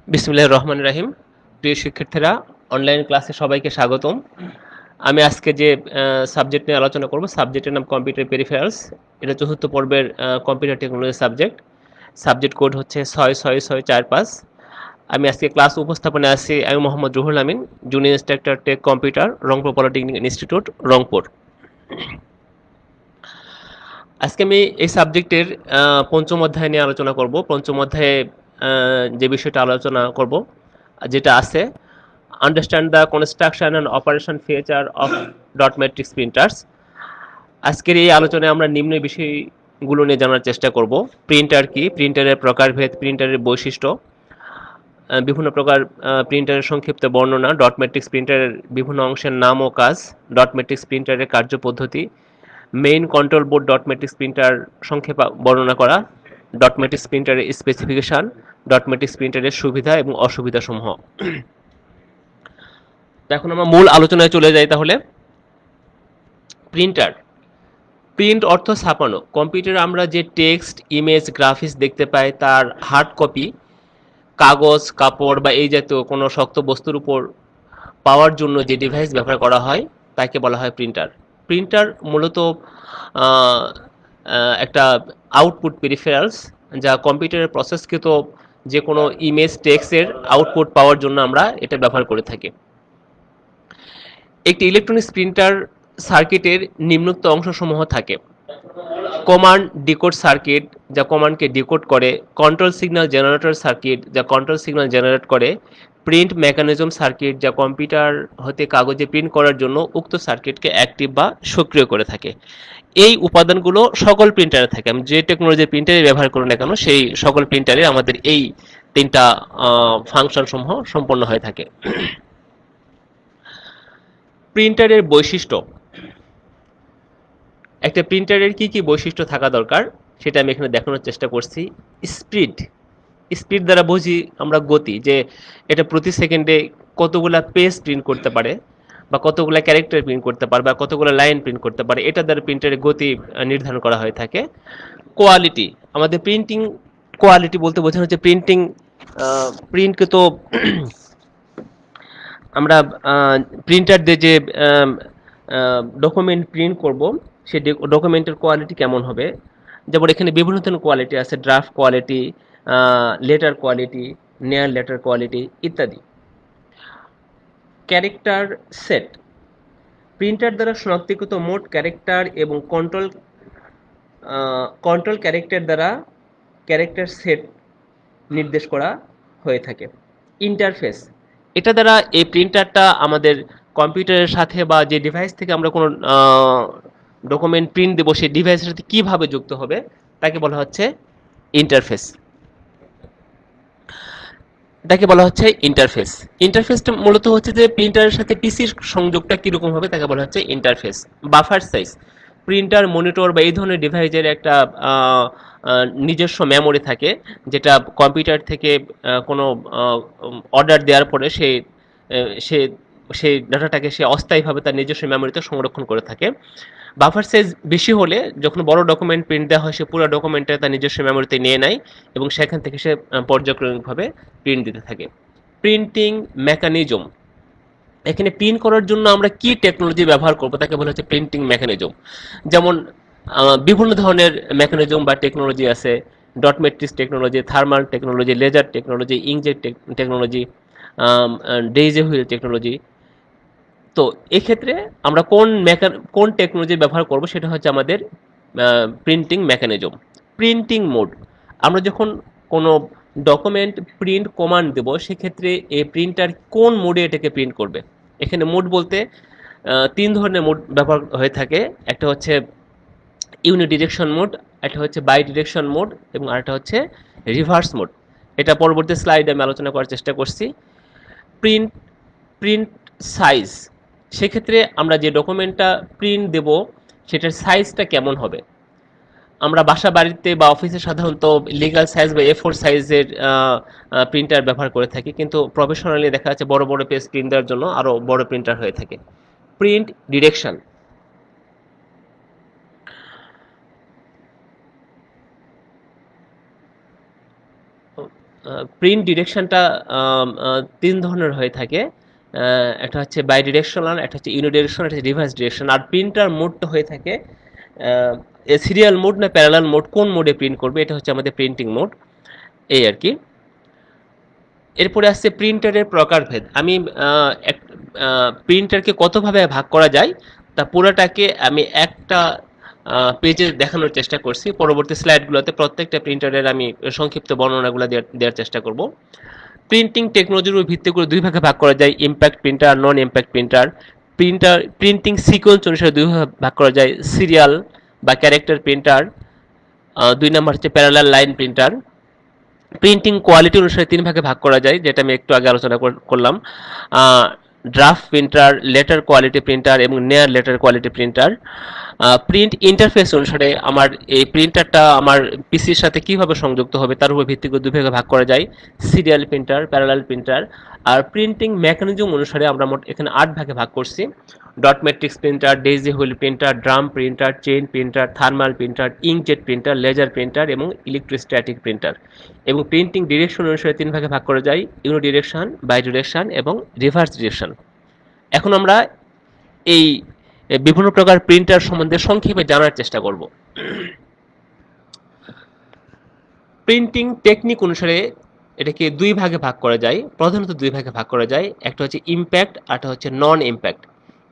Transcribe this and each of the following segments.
বিসমিল্লাহির রহমানির রহিম। প্রিয় শিক্ষার্থীরা, অনলাইন ক্লাসে সবাইকে স্বাগতম। আমি আজকে যে সাবজেক্ট নিয়ে আলোচনা করব, সাবজেক্টের নাম কম্পিউটার পেরিফেরালস। এটা চতুর্থ পর্বের computer technology subject. Subject code হচ্ছে 66645। আমি আজকে ক্লাস উপস্থাপনে আছি, আমি Mohammad Ruhul Amin, junior instructor tech computer, Rangpur polytechnic institute, Rangpur. আজকে আমি এই সাবজেক্টের পঞ্চম অধ্যায় নিয়ে আলোচনা করব। পঞ্চম অধ্যায়ে যে বিষয়টা আলোচনা করব, যেটা আছে understand the construction and operation feature of dot matrix printers. আজকের এই আলোচনায় আমরা নিম্ন বিষয়গুলো নিয়ে জানার চেষ্টা করব। প্রিন্টার কি, প্রিন্টারের প্রকারভেদ, প্রিন্টারের বৈশিষ্ট্য, বিভিন্ন প্রকার প্রিন্টারের সংক্ষিপ্ত বর্ণনা, ডট ম্যাট্রিক্স প্রিন্টারের বিভিন্ন অংশের নাম ও কাজ, ডট ম্যাট্রিক্স প্রিন্টারের কার্যপদ্ধতি, main control board dot matrix printer সংক্ষেপে বর্ণনা করা, ডট ম্যাট্রিক্স প্রিন্টারের স্পেসিফিকেশন, ডট ম্যাট্রিক্স প্রিন্টারের সুবিধা এবং অসুবিধা সমূহ। এখন আমরা মূল আলোচনায় চলে যাই। তাহলে প্রিন্টার, প্রিন্ট অর্থ ছাপানো। কম্পিউটারে আমরা যে টেক্সট, ইমেজ, গ্রাফিক্স দেখতে পাই তার হার্ড কপি কাগজ, কাপড় বা এই জাতীয় কোনো শক্ত বস্তুর উপর পাওয়ার জন্য যে ডিভাইস ব্যবহার করা হয় তাকে বলা হয় প্রিন্টার। প্রিন্টার মূলত আহ, একটা আউটপুট পেরিফেরালস, যা কম্পিউটারের প্রসেসকৃত যে কোনো ইমেজ, টেক্সটের আউটপুট পাওয়ার জন্য আমরা এটা ব্যবহার করে থাকি। একটি ইলেকট্রনিক্স প্রিন্টার সার্কিটের নিম্নোক্ত অংশসমূহ থাকে: কমান্ড ডিকোড সার্কিট, যা কমান্ডকে ডিকোড করে; কন্ট্রোল সিগন্যাল জেনারেটর সার্কিট, যা কন্ট্রোল সিগন্যাল জেনারেট করে; প্রিন্ট মেকানিজম সার্কিট, যা কম্পিউটার হতে কাগজে প্রিন্ট করার জন্য উক্ত সার্কিটকে অ্যাক্টিভ বা সক্রিয় করে থাকে। এই উপাদানগুলো সকল প্রিন্টারে থাকে। আমি যে টেকনোলজি প্রিন্টারে ব্যবহার করি না কেন, সেই সকল প্রিন্টারে আমাদের এই তিনটা ফাংশন সমূহ সম্পন্ন হয়ে থাকে। প্রিন্টারের বৈশিষ্ট্য, একটা প্রিন্টারের কি কি বৈশিষ্ট্য থাকা দরকার সেটা আমি এখানে দেখানোর চেষ্টা করছি। স্পিড, স্পিড দ্বারা বুঝি আমরা গতি, যে এটা প্রতি সেকেন্ডে কতগুলা পেজ প্রিন্ট করতে পারে বা কতগুলা ক্যারেক্টার প্রিন্ট করতে পারে বা কতগুলো লাইন প্রিন্ট করতে পারে, এটা দ্বারা প্রিন্টারের গতি নির্ধারণ করা হয়ে থাকে। কোয়ালিটি, আমাদের প্রিন্টিং কোয়ালিটি বলতে বোঝানো হচ্ছে প্রিন্টিং প্রিন্টকে তো আমরা প্রিন্টার দিয়ে যে ডকুমেন্ট প্রিন্ট করব সেই ডকুমেন্টের কোয়ালিটি কেমন হবে। যেমন এখানে বিভিন্ন ধরনের কোয়ালিটি আছে: ড্রাফট কোয়ালিটি, লেটার কোয়ালিটি, নেয়ার লেটার কোয়ালিটি ইত্যাদি। ক্যারেক্টার সেট, প্রিন্টার দ্বারা শনাক্তকৃত মোট ক্যারেক্টার এবং কন্ট্রোল ক্যারেক্টার দ্বারা ক্যারেক্টার সেট নির্দেশ করা হয়ে থাকে। ইন্টারফেস, এটা দ্বারা এই প্রিন্টারটা আমাদের কম্পিউটারের সাথে বা যে ডিভাইস থেকে আমরা কোনো ডকুমেন্ট প্রিন্ট দেবো সেই ডিভাইসের সাথে কিভাবে যুক্ত হবে তাকে বলা হচ্ছে ইন্টারফেস। এটাকে বলা হচ্ছে ইন্টারফেস। ইন্টারফেসটা মূলত হচ্ছে যে প্রিন্টারের সাথে পিসির সংযোগটা কিরকম হবে তাকে বলা হচ্ছে interface. Buffer size, printer, monitor বা এই ধরনের ডিভাইসের একটা নিজস্ব মেমোরি থাকে, যেটা কম্পিউটার থেকে কোনো অর্ডার দেওয়ার পরে সে সেই ডাটাটাকে সে অস্থায়ীভাবে তার নিজস্ব মেমোরিতে সংরক্ষণ করে থাকে। বাফার সাইজ বেশি হলে যখন বড় ডকুমেন্ট প্রিন্ট দেওয়া হয় সে পুরো ডকুমেন্টটা তার নিজস্ব মেমোরিতে নিয়ে নেয় এবং সেখান থেকে সে পর্যায়ক্রমিকভাবে প্রিন্ট দিতে থাকে। প্রিন্টিং মেকানিজম, এখানে প্রিন্ট করার জন্য আমরা কি টেকনোলজি ব্যবহার করবো তাকে বলা হচ্ছে প্রিন্টিং মেকানিজম। যেমন বিভিন্ন ধরনের মেকানিজম বা টেকনোলজি আছে: dot matrix technology, thermal technology, laser technology, inkjet technology, daisy wheel technology. তো এক্ষেত্রে আমরা কোন টেকনোলজি ব্যবহার করব সেটা হচ্ছে আমাদের প্রিন্টিং মেকানিজম। প্রিন্টিং মোড, আমরা যখন কোনো ডকুমেন্ট প্রিন্ট কমান্ড দেব সেক্ষেত্রে এই প্রিন্টার কোন মোডে এটাকে প্রিন্ট করবে। এখানে মোড বলতে তিন ধরনের মোড ব্যবহার হয়ে থাকে: একটা হচ্ছে ইউনি ডিরেকশন মোড, একটা হচ্ছে বাই ডিরেকশন মোড এবং আরেকটা হচ্ছে রিভার্স মোড। এটা পরবর্তী স্লাইডে আমি আলোচনা করার চেষ্টা করছি। প্রিন্ট প্রিন্ট সাইজ, সেক্ষেত্রে আমরা যে ডকুমেন্টটা প্রিন্ট দেব সেটার সাইজটা কেমন হবে। আমরা বাসা বাড়িতে বা অফিসে সাধারণত লিগাল সাইজ বা এ ফোর সাইজের প্রিন্টার ব্যবহার করে থাকি, কিন্তু প্রফেশনালি দেখা যাচ্ছে বড় বড় পেজ প্রিন্ট দেওয়ার জন্য আরও বড় প্রিন্টার হয়ে থাকে। প্রিন্ট ডিরেকশন, প্রিন্ট ডিরেকশনটা তিন ধরনের হয়ে থাকে। একটা হচ্ছে বাই ডিরেকশনাল, একটা হচ্ছে ইউনিডিরেকশনাল, একটা হচ্ছে রিভার্স ডিরেকশন। আর প্রিন্টার মোডটা হয়ে থাকে সিরিয়াল মোড না প্যারালাল মোড, কোন মোডে প্রিন্ট করবে, এটা হচ্ছে আমাদের প্রিন্টিং মোড, এই আর কি। এরপরে আসছে প্রিন্টারের প্রকারভেদ। আমি প্রিন্টারকে কতভাবে ভাগ করা যায় তা পুরোটাকে আমি একটা পেজে দেখানোর চেষ্টা করছি। পরবর্তী স্লাইডগুলোতে প্রত্যেকটা প্রিন্টারের আমি সংক্ষিপ্ত বর্ণনাগুলো দেওয়ার চেষ্টা করব। প্রিন্টিং টেকনোলজির উপর ভিত্তি করে দুই ভাগে ভাগ করা যায়, ইম্প্যাক্ট প্রিন্টার, নন ইম্প্যাক্ট প্রিন্টার। প্রিন্টিং সিকোয়েন্স অনুসারে দুই ভাগে ভাগ করা যায়, সিরিয়াল বা ক্যারেক্টার প্রিন্টার, দুই নম্বর হচ্ছে parallel line printer. Printing quality অনুসারে তিন ভাগে ভাগ করা যায়, যেটা আমি একটু আগে আলোচনা করলাম, draft printer, letter quality printer এবং নেয়ার letter quality printer. Print interface অনুসারে আমার এই প্রিন্টারটা আমার পিসির সাথে কিভাবে সংযুক্ত হবে তার উপর ভিত্তি করে দুই ভাগে ভাগ করা যায়, সিরিয়াল প্রিন্টার, প্যারালাল প্রিন্টার। আর প্রিন্টিং মেকানিজম অনুসারে আমরা মোট এখানে 8 ভাগে ভাগ করছি: dot matrix printer, daisy wheel printer, drum printer, chain printer, thermal printer, inkjet printer, laser printer এবং ইলেকট্রোস্ট্যাটিক প্রিন্টার। এবং প্রিন্টিং ডিরেকশন অনুসারে তিন ভাগে ভাগ করা যায়, ইউনি ডিরেকশন, বাই ডিরেকশন এবং রিভার্স ডিরেকশন। এখন আমরা এই বিভিন্ন প্রকার প্রিন্টার সম্বন্ধে সংক্ষেপে জানার চেষ্টা করব। প্রিন্টিং টেকনিক অনুসারে এটাকে দুই ভাগে ভাগ করা যায়, প্রধানত দুই ভাগে ভাগ করা যায়। একটা হচ্ছে ইম্প্যাক্ট, আর একটা হচ্ছে নন ইম্প্যাক্ট।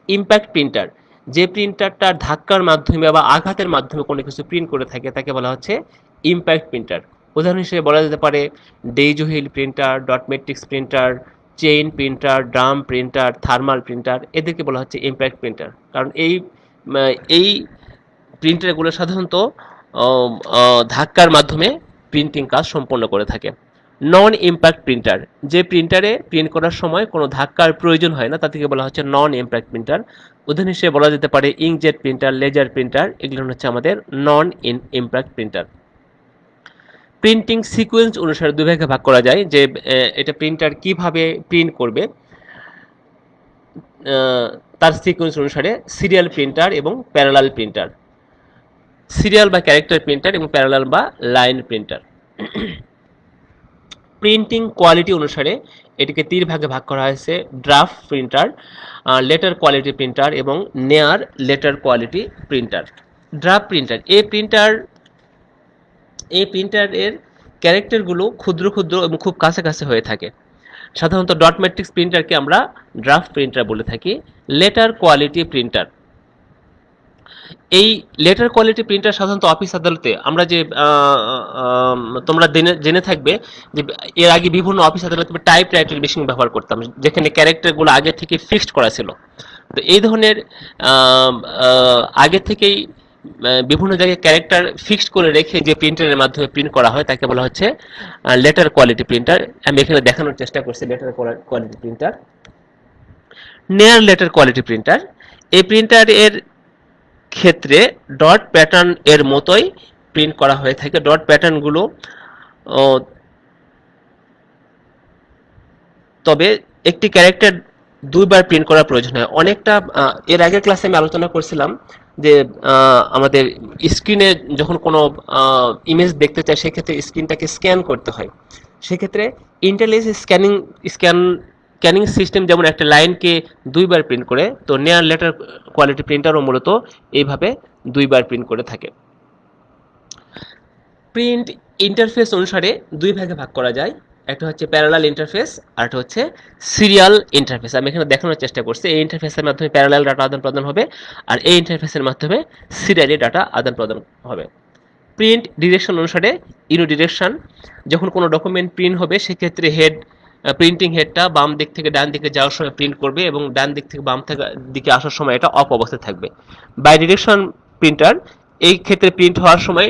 ইম্প্যাক্ট প্রিন্টার, যে প্রিন্টারটা ধাক্কার মাধ্যমে বা আঘাতের মাধ্যমে কোনো কিছু প্রিন্ট করে থাকে তাকে বলা হচ্ছে ইম্প্যাক্ট প্রিন্টার। উদাহরণ হিসেবে বলা যেতে পারে daisy wheel printer, dot matrix printer, chain printer, drum printer, thermal printer, এদেরকে বলা হচ্ছে ইম্প্যাক্ট প্রিন্টার। কারণ এই প্রিন্টারগুলো সাধারণত ধাক্কার মাধ্যমে প্রিন্টিং কাজ সম্পন্ন করে থাকে। নন ইম্প্যাক্ট প্রিন্টার, যে প্রিন্টারে প্রিন্ট করার সময় কোনো ধাক্কার প্রয়োজন হয় না তাদেরকে বলা হচ্ছে নন ইম্প্যাক্ট প্রিন্টার। উদাহরণ হিসেবে বলা যেতে পারে ইঙ্কজেট প্রিন্টার, লেজার প্রিন্টার, এগুলো হচ্ছে আমাদের নন ইম্প্যাক্ট প্রিন্টার। প্রিন্টিং সিকোয়েন্স অনুসারে দুই ভাগে ভাগ করা যায়, যে এটা প্রিন্টার কিভাবে প্রিন্ট করবে তার সিকোয়েন্স অনুসারে, সিরিয়াল প্রিন্টার এবং প্যারালাল প্রিন্টার, সিরিয়াল বা ক্যারেক্টার প্রিন্টার এবং প্যারালাল বা লাইন প্রিন্টার। প্রিন্টিং কোয়ালিটি অনুসারে এটিকে তিন ভাগে ভাগ করা হয়েছে: draft printer, letter quality printer এবং নেয়ার letter quality printer. Draft printer, এই প্রিন্টারের ক্যারেক্টারগুলো ক্ষুদ্র ক্ষুদ্র এবং খুব কাছাকাছি হয়ে থাকে। সাধারণত ডট ম্যাট্রিক্স প্রিন্টারকে আমরা ড্রাফট প্রিন্টার বলে থাকি। লেটার কোয়ালিটি প্রিন্টার, এই লেটার কোয়ালিটি প্রিন্টার সাধারণত অফিস আদালতে আমরা যে তোমরা জেনে থাকবে যে এর আগে বিভিন্ন অফিস আদালতে টাইপ রাইটার মেশিন ব্যবহার করতাম, যেখানে ক্যারেক্টারগুলো আগে থেকে ফিক্সড করা ছিল। তো এই ধরনের আগে থেকেই বিভিন্ন জায়গায় ক্যারেক্টার ফিক্সড করে রেখে যে প্রিন্টারের মাধ্যমে প্রিন্ট করা হয় তাকে বলা হচ্ছে লেটার কোয়ালিটি প্রিন্টার। আমি এখানে দেখানোর চেষ্টা করছি লেটার কোয়ালিটি প্রিন্টার। নেয়ার লেটার কোয়ালিটি প্রিন্টার, এই প্রিন্টারের ক্ষেত্রে ডট প্যাটার্ন এর মতোই প্রিন্ট করা হয়ে থাকে। ডট প্যাটার্নগুলো তবে একটি ক্যারেক্টার দুইবার প্রিন্ট করার প্রয়োজন হয়। অনেকটা এর আগের ক্লাসে আমি আলোচনা করছিলাম যে আমাদের স্ক্রিনে যখন কোনো ইমেজ দেখতে চাই সেক্ষেত্রে স্ক্রিনটাকে স্ক্যান করতে হয়। সেক্ষেত্রে ইন্টারলেস স্ক্যানিং সিস্টেম যেমন একটা লাইনকে দুইবার প্রিন্ট করে, তো নেয়ার লেটার কোয়ালিটি প্রিন্টারও মূলত এইভাবে দুইবার প্রিন্ট করে থাকে। প্রিন্ট ইন্টারফেস অনুসারে দুই ভাগে ভাগ করা যায়, একটা হচ্ছে প্যারালাল ইন্টারফেস আর একটা হচ্ছে সিরিয়াল ইন্টারফেস। আমি এখানে দেখানোর চেষ্টা করছি এই ইন্টারফেসের মাধ্যমে প্যারালাল ডাটা আদান প্রদান হবে আর এই ইন্টারফেসের মাধ্যমে সিরিয়ালি ডাটা আদান প্রদান হবে। প্রিন্ট ডিরেকশন অনুসারে ইউনি ডিরেকশন, যখন কোনো ডকুমেন্ট প্রিন্ট হবে সেক্ষেত্রে প্রিন্টিং হেডটা বাম দিক থেকে ডান দিকে যাওয়ার সময় প্রিন্ট করবে এবং ডান দিক থেকে বাম দিকে আসার সময় এটা অফ অবস্থায় থাকবে। বাই ডিরেকশন প্রিন্টার, এই ক্ষেত্রে প্রিন্ট হওয়ার সময়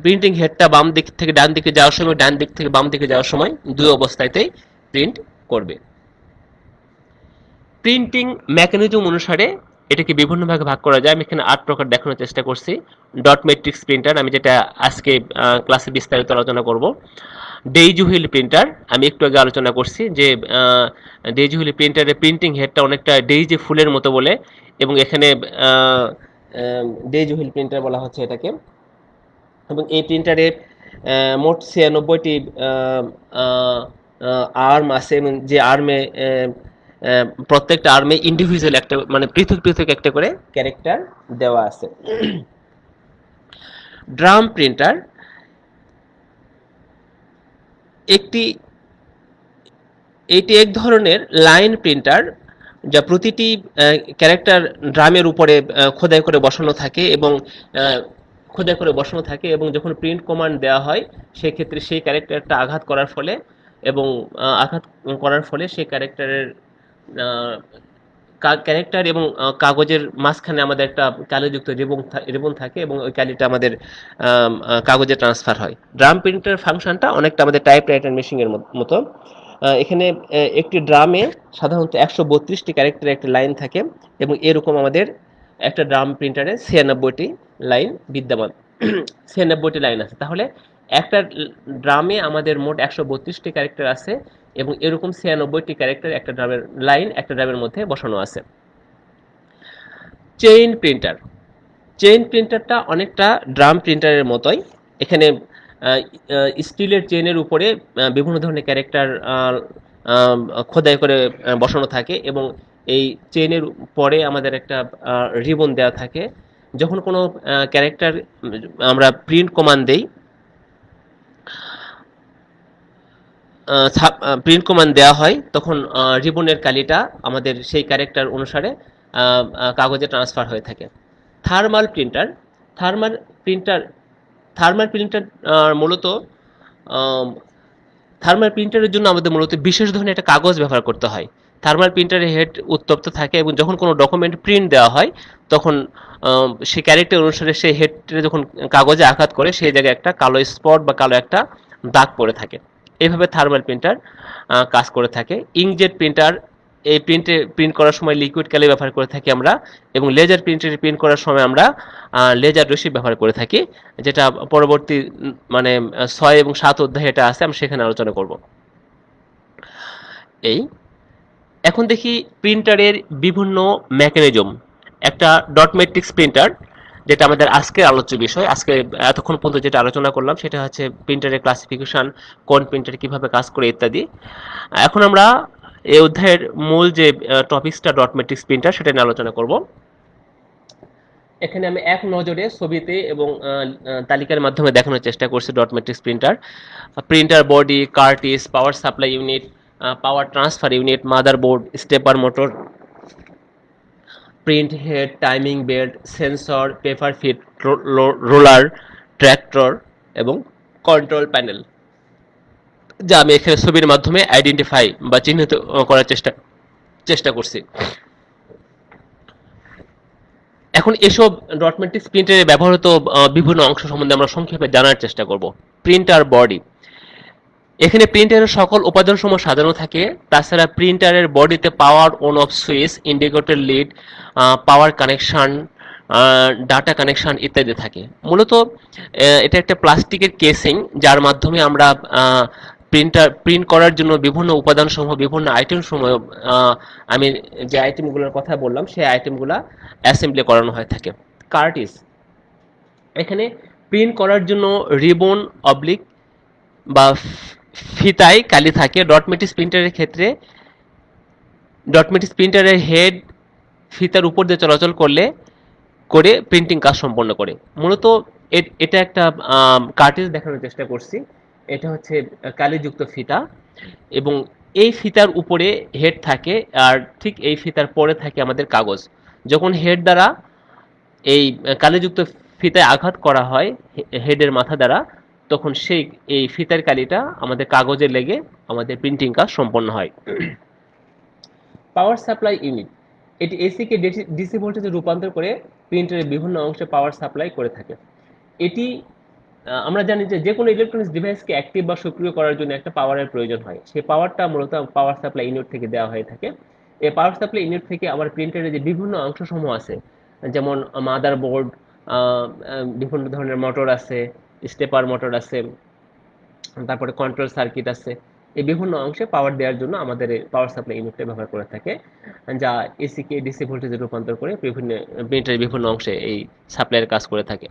প্রিন্টিং হেডটা বাম দিক থেকে ডান দিকে যাওয়ার সময়, ডান দিক থেকে বাম দিকে যাওয়ার সময় দুই অবস্থাতেই প্রিন্ট করবে। প্রিন্টিং মেকানিজম অনুসারে এটাকে বিভিন্ন ভাগে ভাগ করা যায়। আমি এখানে 8 প্রকার দেখানোর চেষ্টা করছি। ডট ম্যাট্রিক্স প্রিন্টার, আমি যেটা আজকে ক্লাসে বিস্তারিত আলোচনা করব। ডেইজি হুইল প্রিন্টার, আমি একটু আগে আলোচনা করছি যে ডেইজি হুইল প্রিন্টারের প্রিন্টিং হেডটা অনেকটা ডেইজি ফুলের মতো বলে, এবং এখানে ডেইজি হুইল প্রিন্টার বলা হচ্ছে এটাকে। এবং এই প্রিন্টারে মোট 96টি আর্ম আছে, এবং যে আর্মে প্রত্যেকটা আর্মে ইন্ডিভিজুয়াল একটা মানে পৃথক পৃথক একটা করে ক্যারেক্টার দেওয়া আছে। ড্রাম প্রিন্টার একটি এটি এক ধরনের লাইন প্রিন্টার, যা প্রতিটি ক্যারেক্টার ড্রামের উপরে খোদাই করে বসানো থাকে, এবং আহ, খোদাই করে বসানো থাকে, এবং যখন প্রিন্ট কমান্ড দেওয়া হয় সেক্ষেত্রে সেই ক্যারেক্টারটা আঘাত করার ফলে, এবং আঘাত করার ফলে সেই ক্যারেক্টারের ক্যারেক্টার এবং কাগজের মাঝখানে আমাদের একটা কালিযুক্ত রিবন থাকে, এবং ওই কালিটা আমাদের কাগজে ট্রান্সফার হয়। ড্রাম প্রিন্টার ফাংশনটা অনেকটা আমাদের টাইপ রাইটার মেশিনের মতো। এখানে একটি ড্রামে সাধারণত 132টি ক্যারেক্টারের একটা লাইন থাকে, এবং এরকম আমাদের একটা ড্রাম প্রিন্টারে 96টি লাইন বিদ্যমান। 96টি লাইন আছে, তাহলে একটা ড্রামে আমাদের মোট 132টি ক্যারেক্টার আছে, এবং এরকম 96টি ক্যারেক্টার একটা ড্রামের লাইন একটা ড্রামের মধ্যে বসানো আছে। চেইন প্রিন্টার চেইন প্রিন্টারটা অনেকটা ড্রাম প্রিন্টারের মতোই। এখানে স্টিলের চেইনের উপরে বিভিন্ন ধরনের ক্যারেক্টার খোদাই করে বসানো থাকে, এবং এই চেইনের পরে আমাদের একটা রিবন দেওয়া থাকে। যখন কোনো ক্যারেক্টার আমরা প্রিন্ট কমান্ড দেই, প্রিন্ট কমান্ড দেওয়া হয়, তখন রিবনের কালিটা আমাদের সেই ক্যারেক্টার অনুসারে কাগজে ট্রান্সফার হয়ে থাকে। Thermal printer thermal printer thermal printer মূলত থার্মাল প্রিন্টারের জন্য আমাদের মূলত বিশেষ ধরনের একটা কাগজ ব্যবহার করতে হয়। থার্মাল প্রিন্টারের হেড উত্তপ্ত থাকে, এবং যখন কোনো ডকুমেন্ট প্রিন্ট দেওয়া হয় তখন সেই ক্যারেক্টার অনুসারে সেই হেডটা যখন কাগজে আঘাত করে সেই জায়গায় একটা কালো স্পট বা কালো একটা দাগ পড়ে থাকে। এইভাবে থার্মাল প্রিন্টার কাজ করে থাকে। ইঙ্কজেট প্রিন্টার, এই প্রিন্ট করার সময় লিকুইড কালি ব্যবহার করে থাকি আমরা, এবং লেজার প্রিন্টারে প্রিন্ট করার সময় আমরা লেজার রশ্মি ব্যবহার করে থাকি, যেটা পরবর্তী মানে 6 এবং 7 অধ্যায়ে এটা আছে, আমি সেখানে আলোচনা করব। এই এখন দেখি প্রিন্টারের বিভিন্ন মেকানিজম। একটা ডট ম্যাট্রিক্স প্রিন্টার, যেটা আমাদের আজকের আলোচ্য বিষয়, আজকে এতক্ষণ পর্যন্ত যেটা আলোচনা করলাম সেটা হচ্ছে প্রিন্টারের ক্লাসিফিকেশন, কোন প্রিন্টার কিভাবে কাজ করে ইত্যাদি। এখন আমরা এই অধ্যায়ের মূল যে টপিকসটা ডট ম্যাট্রিক্স প্রিন্টার, সেটা নিয়ে আলোচনা করব। এখানে আমি এক নজরে ছবিতে এবং তালিকার মাধ্যমে দেখানোর চেষ্টা করছি dot matrix printer. Printer body, cartridge, power supply unit, power transfer unit, motherboard, stepper motor, print head, timing belt, sensor, paper feed, roller, tractor এবং কন্ট্রোল প্যানেল, যা আমি এখানে ছবির মাধ্যমে আইডেন্টিফাই বা চিহ্নিত করার চেষ্টা করছি। এখন এসব ডট ম্যাট্রিক্স প্রিন্টারে ব্যবহৃত বিভিন্ন অংশ সম্বন্ধে আমরা সংক্ষেপে জানার চেষ্টা করব। প্রিন্টার বডি, এখানে প্রিন্টারের সকল উপাদানসমূহ সাজানো থাকে। তাছাড়া প্রিন্টারের বডিতে power on off switch, indicator lead, power connection, data connection ইত্যাদি থাকে। মূলত এটা একটা প্লাস্টিকের কেসিং, যার মাধ্যমে আমরা প্রিন্ট করার জন্য বিভিন্ন উপাদানসমূহ, বিভিন্ন আইটেমসমূহ, আমি যে আইটেমগুলোর কথা বললাম সেই আইটেমগুলো অ্যাসেম্বলি করানো হয়ে থাকে। কার্টিস, এখানে প্রিন্ট করার জন্য রিবন অবলিক বা ফিতায় কালি থাকে। ডট ম্যাট্রিক্স প্রিন্টারের ক্ষেত্রে ডট ম্যাট্রিক্স প্রিন্টারের হেড ফিতার উপর দিয়ে চলাচল করে প্রিন্টিং কাজ সম্পন্ন করে। মূলত এটা একটা কার্টিজ দেখানোর চেষ্টা করছি। এটা হচ্ছে কালিযুক্ত ফিতা, এবং এই ফিতার উপরে হেড থাকে, আর ঠিক এই ফিতার পরে থাকে আমাদের কাগজ। যখন হেড দ্বারা এই কালিযুক্ত ফিতায় আঘাত করা হয় হেডের মাথা দ্বারা, তখন এই ফিতার কালিটা আমাদের কাগজে লেগে আমাদের প্রিন্টিং কাজ সম্পন্ন হয়। পাওয়ার সাপ্লাই ইউনিট, এটি এসি কে ডিসি ভোল্টেজে রূপান্তর করে প্রিন্টারের বিভিন্ন অংশে পাওয়ার সাপ্লাই করে থাকে। এটি আমরা জানি যে কোনো ইলেকট্রনিক্স ডিভাইসকে অ্যাক্টিভ বা সক্রিয় করার জন্য একটা পাওয়ারের প্রয়োজন হয়। সেই পাওয়ারটা মূলত পাওয়ার সাপ্লাই ইউনিট থেকে দেওয়া হয়ে থাকে। এই পাওয়ার সাপ্লাই ইউনিট থেকে আবার প্রিন্টারের যে বিভিন্ন অংশসমূহ আছে, যেমন মাদারবোর্ড, বিভিন্ন ধরনের মোটর আছে, স্টেপার মোটর আছে, তারপরে কন্ট্রোল সার্কিট আছে, এই বিভিন্ন অংশে পাওয়ার দেওয়ার জন্য আমাদের এই পাওয়ার সাপ্লাই ইউনিটটা ব্যবহার করে থাকে, যা এসি কে ডিসি ভোল্টেজে রূপান্তর করে বিভিন্ন প্রিন্টারের বিভিন্ন অংশে এই সাপ্লাইয়ের কাজ করে থাকে।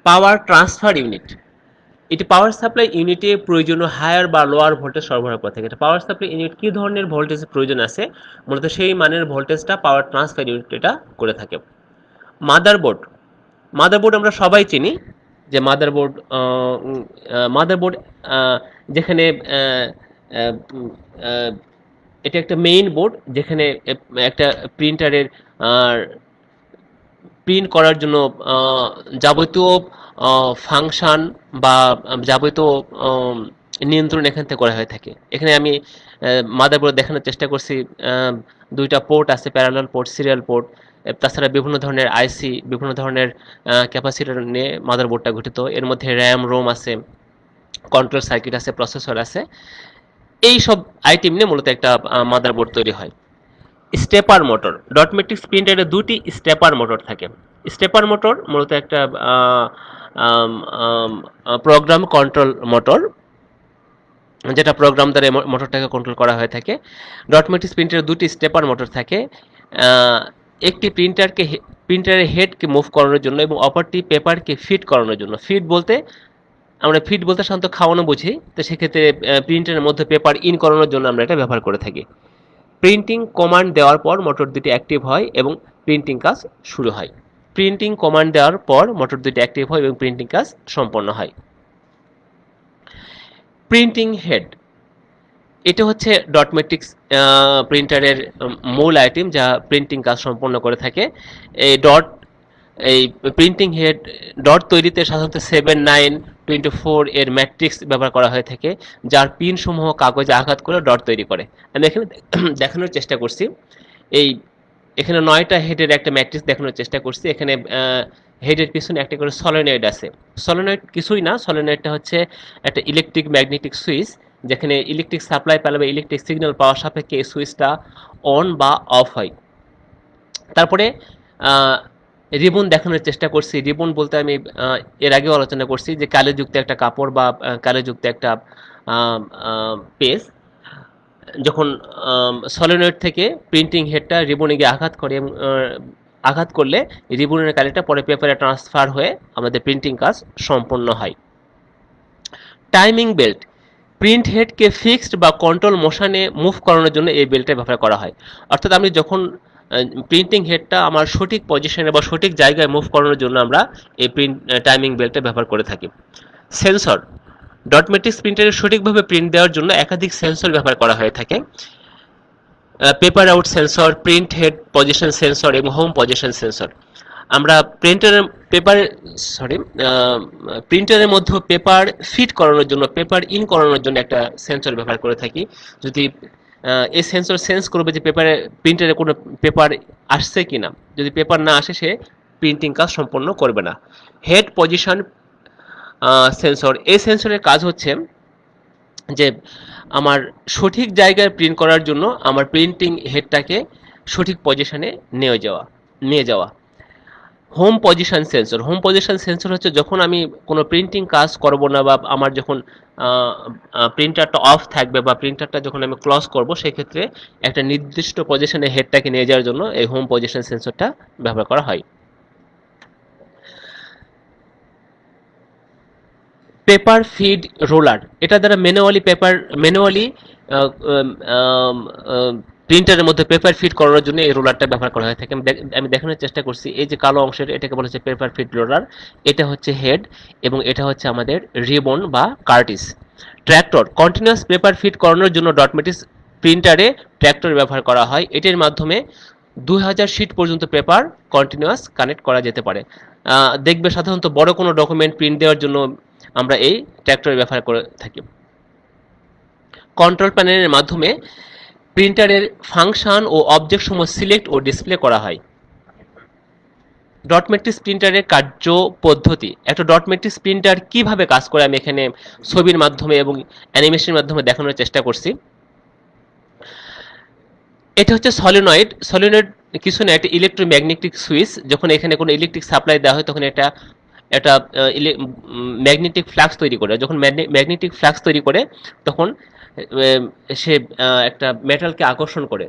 পাওয়ার ট্রান্সফার ইউনিট, এটি পাওয়ার সাপ্লাই ইউনিটে প্রয়োজনীয় হায়ার বা লোয়ার ভোল্টেজ সরবরাহ করে থাকে। এটা পাওয়ার সাপ্লাই ইউনিট কী ধরনের ভোল্টেজের প্রয়োজন আছে, মূলত সেই মানের ভোল্টেজটা পাওয়ার ট্রান্সফার ইউনিট এটা করে থাকে। মাদারবোর্ড, মাদারবোর্ড আমরা সবাই চিনি যে মাদারবোর্ড, মাদারবোর্ড যেখানে এটা একটা মেইন বোর্ড, যেখানে একটা প্রিন্টারের প্রিন্ট করার জন্য যাবতীয় ফাংশন বা যাবতীয় নিয়ন্ত্রণ এখান থেকে করা হয়ে থাকে। এখানে আমি মাদারবোর্ড দেখানোর চেষ্টা করছি, দুইটা পোর্ট আছে, প্যারালাল পোর্ট, সিরিয়াল পোর্ট, তাছাড়া বিভিন্ন ধরনের আইসি, বিভিন্ন ধরনের ক্যাপাসিটর নিয়ে মাদারবোর্ডটা গঠিত। এর মধ্যে র্যাম, রোম আছে, কন্ট্রোল সার্কিট আছে, প্রসেসর আছে। এই সব আইটেম নিয়ে মূলত একটা মাদারবোর্ড তৈরি হয়। স্টেপার মোটর, ডট ম্যাট্রিক্স প্রিন্টারে দুটি স্টেপার মোটর থাকে। স্টেপার মোটর মূলত একটা প্রোগ্রাম কন্ট্রোল মোটর, যেটা প্রোগ্রাম দ্বারা মোটরটাকে কন্ট্রোল করা হয়ে থাকে। ডট ম্যাট্রিক্স প্রিন্টারে দুটি স্টেপার মোটর থাকে, একটি প্রিন্টারের হেডকে মুভ করানোর জন্য এবং অপরটি পেপারকে ফিট করানোর জন্য। আমরা ফিট বলতে সাধারণত খাওয়ানো বুঝি, তো সেক্ষেত্রে প্রিন্টারের মধ্যে পেপার ইন করানোর জন্য আমরা এটা ব্যবহার করে থাকি। প্রিন্টিং কমান্ড দেওয়ার পর মোটর দুটি অ্যাক্টিভ হয় এবং প্রিন্টিং কাজ শুরু হয়। প্রিন্টিং কমান্ড দেওয়ার পর মোটর দুটি অ্যাক্টিভ হয় এবং প্রিন্টিং কাজ সম্পন্ন হয়। প্রিন্টিং হেড, এটা হচ্ছে ডট ম্যাট্রিক্স প্রিন্টারের মূল আইটেম যা প্রিন্টিং কাজ সম্পন্ন করে থাকে। এই প্রিন্টিং হেড ডট তৈরিতে সাধারণত 7, 9, 24 এর ম্যাট্রিক্স ব্যবহার করা হয়ে থাকে, যার পিন সমূহ কাগজে আঘাত করে ডট তৈরি করে। আমি এখানে দেখানোর চেষ্টা করছি, এই এখানে 9টা হেডের একটা ম্যাট্রিক্স দেখানোর চেষ্টা করছি। এখানে হেডের পিছনে একটা করে সলিনয়েড আছে। সলিনয়েড কিছুই না, সলিনয়েডটা হচ্ছে একটা ইলেকট্রিক ম্যাগনেটিক সুইচ, যেখানে ইলেকট্রিক সাপ্লাই পেলে বা ইলেকট্রিক সিগন্যাল পাওয়ার সাপেক্ষে এই সুইচটা অন বা অফ হয়। তারপরে রিবন দেখানোর চেষ্টা করছি। রিবন বলতে আমি এর আগেও আলোচনা করছি যে কালিযুক্ত একটা কাপড় বা কালিযুক্ত একটা পেজ যখন সলিনয়েড থেকে প্রিন্টিং হেডটা রিবনে গিয়ে আঘাত করলে রিবনের কালিটা পরে পেপারে ট্রান্সফার হয়ে আমাদের প্রিন্টিং কাজ সম্পন্ন হয়। টাইমিং বেল্ট, প্রিন্ট হেডকে ফিক্সড বা কন্ট্রোল মোশনে মুভ করানোর জন্য এই বেল্টটা ব্যবহার করা হয়। অর্থাৎ আমি যখন প্রিন্টিং হেডটা আমার সঠিক পজিশনে বা সঠিক জায়গায় মুভ করানোর জন্য আমরা এই টাইমিং বেল্টটা ব্যবহার করে থাকি। সেন্সর, ডট ম্যাট্রিক্স প্রিন্টারে সঠিকভাবে প্রিন্ট দেওয়ার জন্য একাধিক সেন্সর ব্যবহার করা হয়ে থাকে। Paper out sensor, print head position sensor এবং হোম পজিশন সেন্সর। আমরা প্রিন্টারের মধ্যে পেপার ফিট করানোর জন্য, পেপার ইন করানোর জন্য একটা সেন্সর ব্যবহার করে থাকি। যদি এই সেন্সর সেন্স করবে যে প্রিন্টারে কোনো পেপার আসছে কিনা, যদি পেপার না আসে সে প্রিন্টিং কাজ সম্পন্ন করবে না। হেড পজিশন সেন্সর, এই সেন্সরের কাজ হচ্ছে যে আমার সঠিক জায়গায় প্রিন্ট করার জন্য আমার প্রিন্টিং হেডটাকে সঠিক পজিশনে নিয়ে যাওয়া। Home position sensor, home position sensor হচ্ছে যখন আমি কোনো প্রিন্টিং কাজ করব না বা আমার যখন প্রিন্টারটা অফ থাকবে বা প্রিন্টারটা যখন আমি ক্লোজ করব, সেক্ষেত্রে একটা নির্দিষ্ট পজিশনে হেডটাকে নিয়ে যাওয়ার জন্য এই হোম পজিশন সেন্সরটা ব্যবহার করা হয়। পেপার ফিড রোলার, এটা দ্বারা ম্যানুয়ালি প্রিন্টারের মধ্যে পেপার ফিড করানোর জন্য এই রোলারটা ব্যবহার করা হয়ে থাকে। আমি দেখানোর চেষ্টা করছি, এই যে কালো অংশের এটাকে বলা হচ্ছে পেপার ফিড রোলার, এটা হচ্ছে হেড এবং এটা হচ্ছে আমাদের রিবন বা Curtis. Tractor, continuous paper feed করানোর জন্য ডট ম্যাট্রিক্স প্রিন্টারে ট্র্যাক্টর ব্যবহার করা হয়। এটির মাধ্যমে 2000 শিট পর্যন্ত পেপার কন্টিনিউয়াস কানেক্ট করা যেতে পারে। দেখবে সাধারণত বড় কোনো ডকুমেন্ট প্রিন্ট দেওয়ার জন্য আমরা এই ট্র্যাক্টর ব্যবহার করে থাকি। কন্ট্রোল প্যানেলের মাধ্যমে প্রিন্টারের ফাংশন ও অবজেক্ট সমূহ সিলেক্ট ও ডিসপ্লে করা হয়। ডট ম্যাট্রিক্স প্রিন্টারের কার্য পদ্ধতি, একটা ডট ম্যাট্রিক্স প্রিন্টার কিভাবে কাজ করে আমি এখানে ছবির মাধ্যমে এবং অ্যানিমেশনের মাধ্যমে দেখানোর চেষ্টা করছি। এটা হচ্ছে সলিনয়েড। সলিনয়েড কিছু না, একটা ইলেকট্রোম্যাগনেটিক সুইচ। যখন এখানে কোনো ইলেকট্রিক সাপ্লাই দেওয়া হয় তখন এটা একটা ম্যাগনেটিক ফ্লাক্স তৈরি করে। যখন ম্যাগনেটিক ফ্লাক্স তৈরি করে তখন সে একটা মেটালকে আকর্ষণ করে,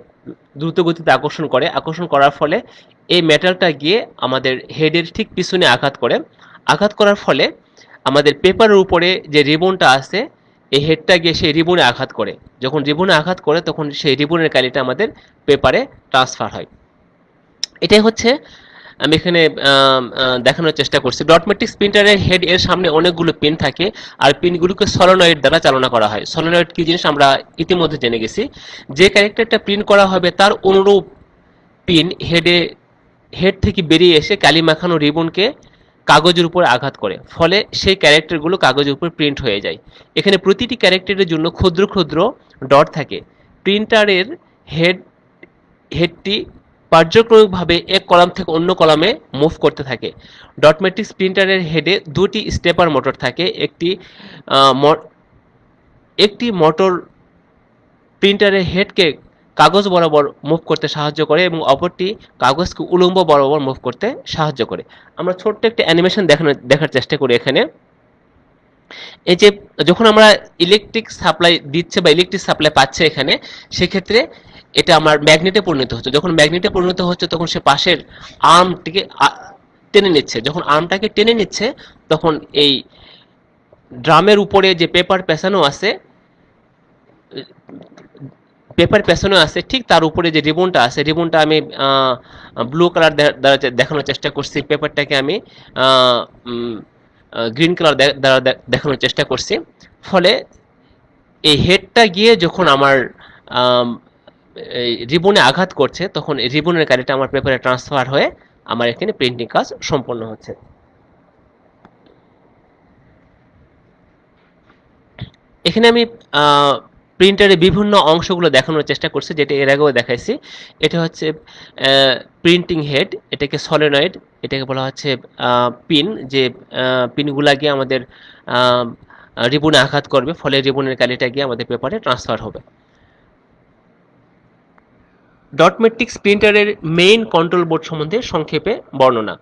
দ্রুত গতিতে আকর্ষণ করার ফলে এই মেটালটা গিয়ে আমাদের হেডের ঠিক পিছনে আঘাত করে। আঘাত করার ফলে আমাদের পেপারের উপরে যে রিবনটা আছে এই হেডটা গিয়ে সেই রিবনে আঘাত করে, যখন রিবনে আঘাত করে তখন সেই রিবনের কালিটা আমাদের পেপারে ট্রান্সফার হয়। এটাই হচ্ছে আমি এখানে দেখানোর চেষ্টা করছি। ডট ম্যাট্রিক্স প্রিন্টারের হেড এর সামনে অনেকগুলো পিন থাকে আর পিনগুলোকে সলোনয়েড দ্বারা চালনা করা হয়। সলোনয়েড কি জিনিস আমরা ইতিমধ্যে জেনে গেছি। যে ক্যারেক্টারটা প্রিন্ট করা হবে তার অনুরূপ পিন হেড থেকে বেরিয়ে এসে কালি মাখানো রিবনকে কাগজের উপর আঘাত করে, ফলে সেই ক্যারেক্টারগুলো কাগজের উপর প্রিন্ট হয়ে যায়। এখানে প্রতিটি ক্যারেক্টারের জন্য ক্ষুদ্র ক্ষুদ্র ডট থাকে। প্রিন্টারের হেড হেডটি পর্যায়ক্রমিকভাবে এক কলাম থেকে অন্য কলামে মুভ করতে থাকে। ডট ম্যাট্রিক্স প্রিন্টারের হেডে দুটি স্টেপার মোটর থাকে। একটি মোটর প্রিন্টারের হেডকে কাগজ বরাবর মুভ করতে সাহায্য করে এবং অপরটি কাগজকে উলম্ব বরাবর মুভ করতে সাহায্য করে। আমরা ছোট্ট একটা অ্যানিমেশন দেখার চেষ্টা করি এখানে। এই যে যখন আমরা ইলেকট্রিক সাপ্লাই দিচ্ছে বা ইলেকট্রিক সাপ্লাই পাচ্ছে এখানে, সেক্ষেত্রে এটা আমার ম্যাগনেটে পরিণত হচ্ছে। যখন ম্যাগনেটে পরিণত হচ্ছে তখন সে পাশের আর্মটিকে টেনে নিচ্ছে। যখন আর্মটাকে টেনে নিচ্ছে তখন এই ড্রামের উপরে যে পেপার পেছানো আছে ঠিক তার উপরে যে রিবনটা আছে, রিবনটা আমি ব্লু কালার দ্বারা দেখানোর চেষ্টা করছি, পেপারটাকে আমি গ্রিন কালার দ্বারা দেখানোর চেষ্টা করছি। ফলে এই হেডটা গিয়ে যখন আমার রিবনে আঘাত করছে তখন রিবনের কালিটা আমার পেপারে ট্রান্সফার হয়ে আমার এখানে প্রিন্টিং কাজ সম্পন্ন হচ্ছে। এখানে আমি প্রিন্টারের বিভিন্ন অংশগুলো দেখানোর চেষ্টা করছি, যেটা এর আগেও দেখাইছি। এটা হচ্ছে প্রিন্টিং হেড, এটাকে সলিনয়েড, এটাকে বলা হচ্ছে পিন, যে পিনগুলা গিয়ে আমাদের রিবনে আঘাত করবে, ফলে রিবনের কালিটা গিয়ে আমাদের পেপারে ট্রান্সফার হবে। ডট ম্যাট্রিক্স প্রিন্টারের মেইন কন্ট্রোল বোর্ড সম্বন্ধে সংক্ষেপে বর্ণনা।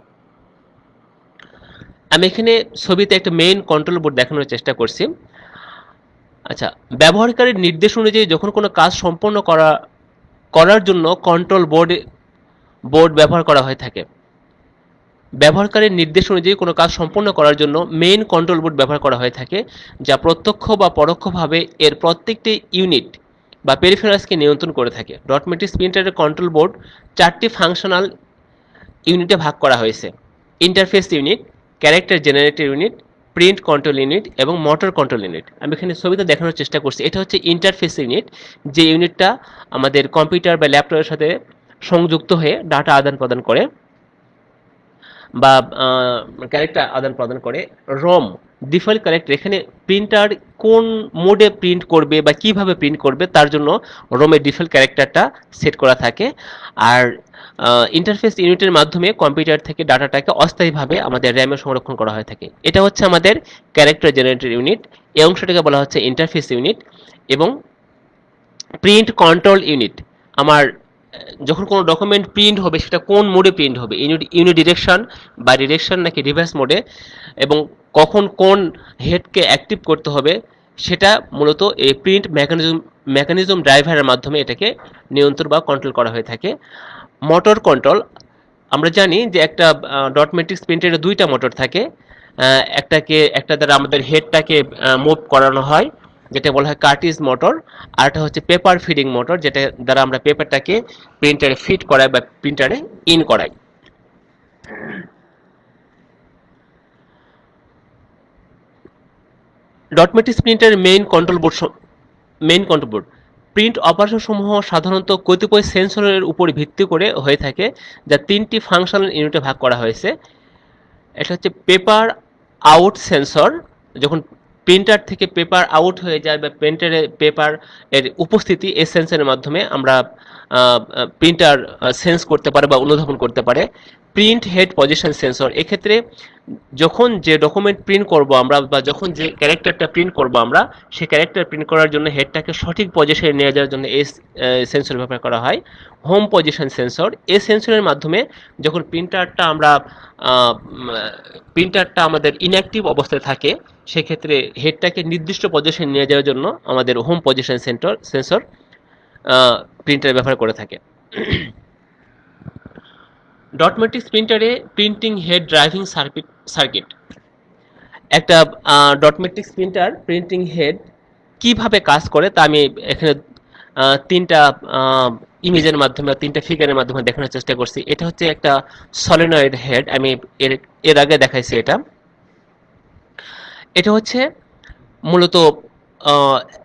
আমি এখানে ছবিতে একটা মেইন কন্ট্রোল বোর্ড দেখানোর চেষ্টা করছি। আচ্ছা, ব্যবহারকারীর নির্দেশ অনুযায়ী যখন কোনো কাজ সম্পন্ন করার জন্য কন্ট্রোল বোর্ড ব্যবহার করা হয়ে থাকে। ব্যবহারকারীর নির্দেশ অনুযায়ী কোনো কাজ সম্পন্ন করার জন্য মেইন কন্ট্রোল বোর্ড ব্যবহার করা হয়ে থাকে, যা প্রত্যক্ষ বা পরোক্ষভাবে এর প্রত্যেকটি ইউনিট বা পেরিফেরালসকে নিয়ন্ত্রণ করে থাকে। ডট ম্যাট্রিক্স প্রিন্টারের কন্ট্রোল বোর্ড 4টি ফাংশনাল ইউনিটে ভাগ করা হয়েছে: interface unit, character generator unit, print control unit এবং মোটর কন্ট্রোল ইউনিট। আমি এখানে ছবিতে দেখানোর চেষ্টা করছি। এটা হচ্ছে ইন্টারফেস ইউনিট, যে ইউনিটটা আমাদের কম্পিউটার বা ল্যাপটপের সাথে সংযুক্ত হয়ে ডাটা আদান প্রদান করে বা ক্যারেক্টার আদান প্রদান করে। রম, ডিফল্ট ক্যারেক্টার, এখানে প্রিন্টার কোন মোডে প্রিন্ট করবে বা কিভাবে প্রিন্ট করবে তার জন্য রোমের ডিফল্ট ক্যারেক্টারটা সেট করা থাকে। আর ইন্টারফেস ইউনিটের মাধ্যমে কম্পিউটার থেকে ডাটাটাকে অস্থায়ীভাবে আমাদের র্যামে সংরক্ষণ করা হয়ে থাকে। এটা হচ্ছে আমাদের ক্যারেক্টার জেনারেটর ইউনিট, এই অংশটাকে বলা হচ্ছে ইন্টারফেস ইউনিট। এবং প্রিন্ট কন্ট্রোল ইউনিট, আমার যখন কোনো ডকুমেন্ট প্রিন্ট হবে সেটা কোন মোডে প্রিন্ট হবে, ইউনিডিরেকশন বা ডিরেকশন নাকি রিভার্স মোডে, এবং কখন কোন হেডকে অ্যাক্টিভ করতে হবে সেটা মূলত এই প্রিন্ট মেকানিজম ড্রাইভারের মাধ্যমে এটাকে নিয়ন্ত্রণ বা কন্ট্রোল করা হয়ে থাকে। মোটর কন্ট্রোল, আমরা জানি যে একটা ডট ম্যাট্রিক্স প্রিন্টারে দুইটা মোটর থাকে। একটা দ্বারা আমাদের হেডটাকে মুভ করানো হয়, যেটা বলা হয় কার্টিজ মোটর, আর একটা হচ্ছে পেপার ফিডিং মোটর, যেটা দ্বারা আমরা পেপারটাকে প্রিন্টারে ফিট করাই বা প্রিন্টারে ইন করাই। ডট ম্যাট্রিক্স প্রিন্টারের main control board print operation সমূহ সাধারণত কতিপয় সেন্সরের উপর ভিত্তি করে হয়ে থাকে, যা 3টি ফাংশনাল ইউনিটে ভাগ করা হয়েছে। এটা হচ্ছে পেপার আউট সেন্সর, যখন প্রিন্টার থেকে পেপার আউট হয়ে যায় বা প্রিন্টারে পেপার এর উপস্থিতি এই সেন্সরের মাধ্যমে আমরা প্রিন্টার সেন্স করতে পারে বা অনুধাবন করতে পারে। প্রিন্ট হেড পজিশন সেন্সর, এক্ষেত্রে যখন যে ডকুমেন্ট প্রিন্ট করব আমরা বা যখন যে ক্যারেক্টারটা প্রিন্ট করব আমরা, সেই ক্যারেক্টার প্রিন্ট করার জন্য হেডটাকে সঠিক পজিশনে নিয়ে যাওয়ার জন্য এই সেন্সর ব্যবহার করা হয়। হোম পজিশন সেন্সর, এই সেন্সরের মাধ্যমে যখন প্রিন্টারটা আমাদের ইনঅ্যাক্টিভ অবস্থায় থাকে সেক্ষেত্রে হেডটাকে নির্দিষ্ট পজিশনে নিয়ে যাওয়ার জন্য আমাদের হোম পজিশন সেন্সর প্রিন্টার ব্যবহার করে থাকে। ডট ম্যাট্রিক্স প্রিন্টারে প্রিন্টিং হেড ড্রাইভিং সার্কিট, একটা dot matrix printer printing head কিভাবে কাজ করে তা আমি এখানে তিনটা ইমেজের মাধ্যমে, তিনটা ফিগারের মাধ্যমে দেখানোর চেষ্টা করছি। এটা হচ্ছে একটা সলিনয়েড হেড, আমি এর এর আগে দেখাইছি। এটা এটা হচ্ছে মূলত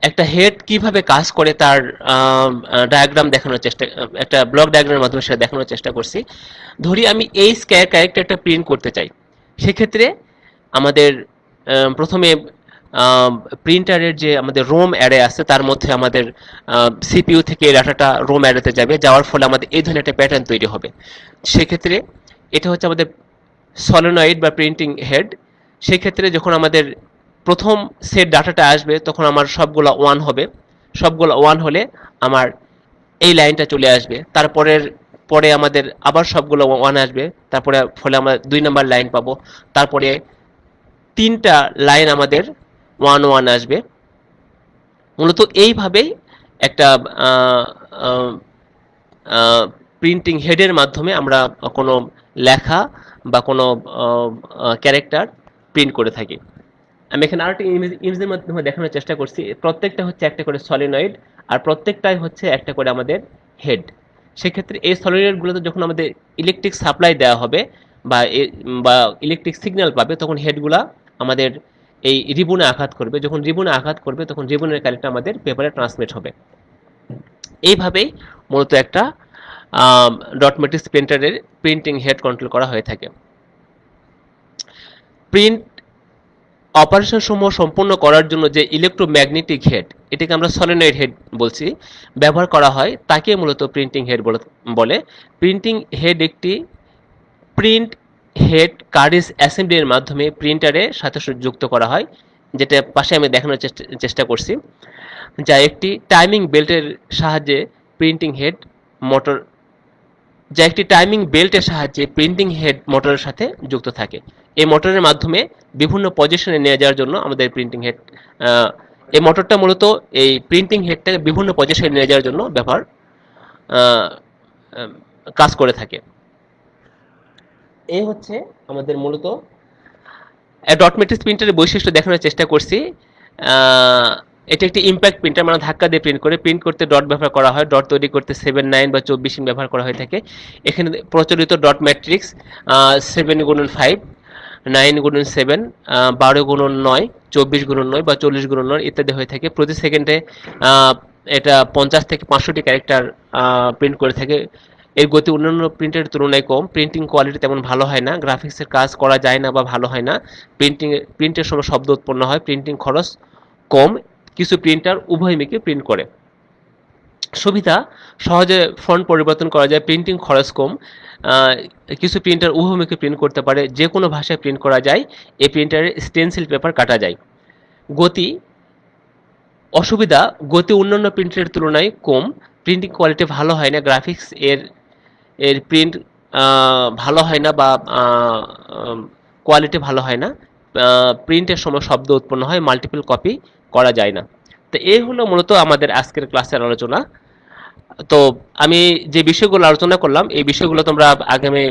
একটা হেড কিভাবে কাজ করে তার ডায়াগ্রাম দেখানোর চেষ্টা, একটা ব্লক ডায়াগ্রামের মাধ্যমে সেটা দেখানোর চেষ্টা করছি। ধরি আমি এই স্কয়ার ক্যারেক্টারটা প্রিন্ট করতে চাই, সেক্ষেত্রে আমাদের প্রথমে প্রিন্টারের যে আমাদের রোম অ্যারে আছে তার মধ্যে আমাদের সিপিইউ থেকে ডাটাটা রোম অ্যারেতে যাবে, যাওয়ার ফলে আমাদের এই ধরনের একটা প্যাটার্ন তৈরি হবে। সেক্ষেত্রে এটা হচ্ছে আমাদের সলিনয়েড বা প্রিন্টিং হেড। সেক্ষেত্রে যখন আমাদের প্রথম সেট ডাটাটা আসবে তখন আমার সবগুলো ওয়ান হবে, সবগুলো ওয়ান হলে আমার এই লাইনটা চলে আসবে, তারপরের পরে আমাদের আবার সবগুলো ওয়ান আসবে, তারপরে ফলে আমরা 2 নম্বর লাইন পাবো, তারপরে তিনটা লাইন আমাদের ওয়ান ওয়ান আসবে। মূলত এইভাবেই একটা প্রিন্টিং হেডের মাধ্যমে আমরা কোনো লেখা বা কোনো ক্যারেক্টার প্রিন্ট করে থাকি। আমি এখানে আরেকটা ইমেজের মাধ্যমে দেখানোর চেষ্টা করছি। প্রত্যেকটা হচ্ছে একটা করে সলিনয়েড, আর প্রত্যেকটাই হচ্ছে একটা করে আমাদের হেড। সেক্ষেত্রে এই সলিনয়েডগুলোতে যখন আমাদের ইলেকট্রিক সাপ্লাই দেওয়া হবে বা বা ইলেকট্রিক সিগন্যাল পাবে, তখন হেডগুলা আমাদের এই রিবনে আঘাত করবে। যখন রিবনে আঘাত করবে তখন রিবনের কারেন্টটা আমাদের পেপারে ট্রান্সমিট হবে। এইভাবেই মূলত একটা ডট ম্যাট্রিক্স প্রিন্টারের প্রিন্টিং হেড কন্ট্রোল করা হয়ে থাকে। প্রিন্ট অপারেশন সমূহ সম্পন্ন করার জন্য যে ইলেকট্রোম্যাগনেটিক হেড, এটাকে আমরা সলিনয়েড হেড বলছি, ব্যবহার করা হয়, তাকে মূলত প্রিন্টিং হেড বলে। প্রিন্টিং হেড একটি প্রিন্ট হেড কার্ট্রিজ অ্যাসেম্বলির মাধ্যমে প্রিন্টারের সাথে যুক্ত করা হয়, যেটা পাশে আমি দেখানোর চেষ্টা করছি, যা একটি টাইমিং বেল্টের সাহায্যে প্রিন্টিং হেড মোটর যা একটি টাইমিং বেল্টের সাহায্যে প্রিন্টিং হেড মোটরের সাথে যুক্ত থাকে। এই মোটরের মাধ্যমে বিভিন্ন পজিশনে নিয়ে যাওয়ার জন্য আমাদের প্রিন্টিং হেড, এই মোটরটা মূলত এই প্রিন্টিং হেডটাকে বিভিন্ন পজিশনে নিয়ে যাওয়ার জন্য ব্যবহার আহ, আহ, কাজ করে থাকে। এই হচ্ছে আমাদের মূলত ডট ম্যাট্রিক্স প্রিন্টারের বৈশিষ্ট্য দেখানোর চেষ্টা করছি। আহ, এটা একটি ইম্প্যাক্ট প্রিন্টার, মানে ধাক্কা দিয়ে প্রিন্ট করে, প্রিন্ট করতে ডট ব্যবহার করা হয়, ডট তৈরি করতে 7, 9 বা 24 ব্যবহার করা হয়ে থাকে। এখানে প্রচলিত dot matrix 7x5, 9x7, 12x9, 24x9 বা 40x9 ইত্যাদি হয়ে থাকে। প্রতি সেকেন্ডে এটা 50 থেকে 500টি ক্যারেক্টার প্রিন্ট করে থাকে। এর গতি অন্যান্য প্রিন্টের তুলনায় কম, প্রিন্টিং কোয়ালিটি তেমন ভালো হয় না, গ্রাফিক্সের কাজ করা যায় না বা ভালো হয় না, প্রিন্টের সময় শব্দ উৎপন্ন হয়, প্রিন্টিং খরচ কম। কিছু প্রিন্টার উভয়মুখী প্রিন্ট করে। সুবিধা: সহজে ফন্ট পরিবর্তন করা যায়, প্রিন্টিং খরচ কম, আহ, কিছু প্রিন্টার উভয়মুখী প্রিন্ট করতে পারে, যে কোনো ভাষায় প্রিন্ট করা যায়, এই প্রিন্টারে স্টেনসিল পেপার কাটা যায়। গতি অসুবিধা: গতি অন্যান্য প্রিন্টারের তুলনায় কম, প্রিন্টিং কোয়ালিটি ভালো হয় না, গ্রাফিক্স এর এর প্রিন্ট ভালো হয় না বা কোয়ালিটি ভালো হয় না, প্রিন্টের সময় শব্দ উৎপন্ন হয়, মাল্টিপল কপি করা যায় না। তো এই হলো মূলত আমাদের আজকের ক্লাসের আলোচনা। তো আমি যে বিষয়গুলো আলোচনা করলাম এই বিষয়গুলো তোমরা আগামী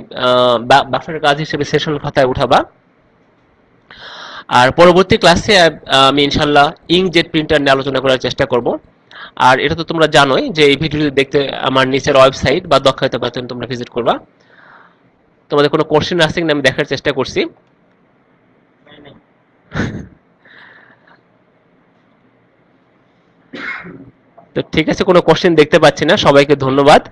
বাসার কাজ হিসেবে সেশন খাতায় উঠাবা। আর পরবর্তী ক্লাসে আমি ইনশাল্লাহ ইঙ্কজেট প্রিন্টার নিয়ে আলোচনা করার চেষ্টা করব। আর এটা তো তোমরা জানোই যে এই ভিডিওটি দেখতে আমার নিচের ওয়েবসাইট বা দক্ষতা বেতন তোমরা ভিজিট করবা। তোমাদের কোনো কোশ্চেন আছে কিনা আমি দেখার চেষ্টা করছি। তো ঠিক আছে, কোনো কোশ্চেন দেখতে পাচ্ছি না। সবাইকে ধন্যবাদ।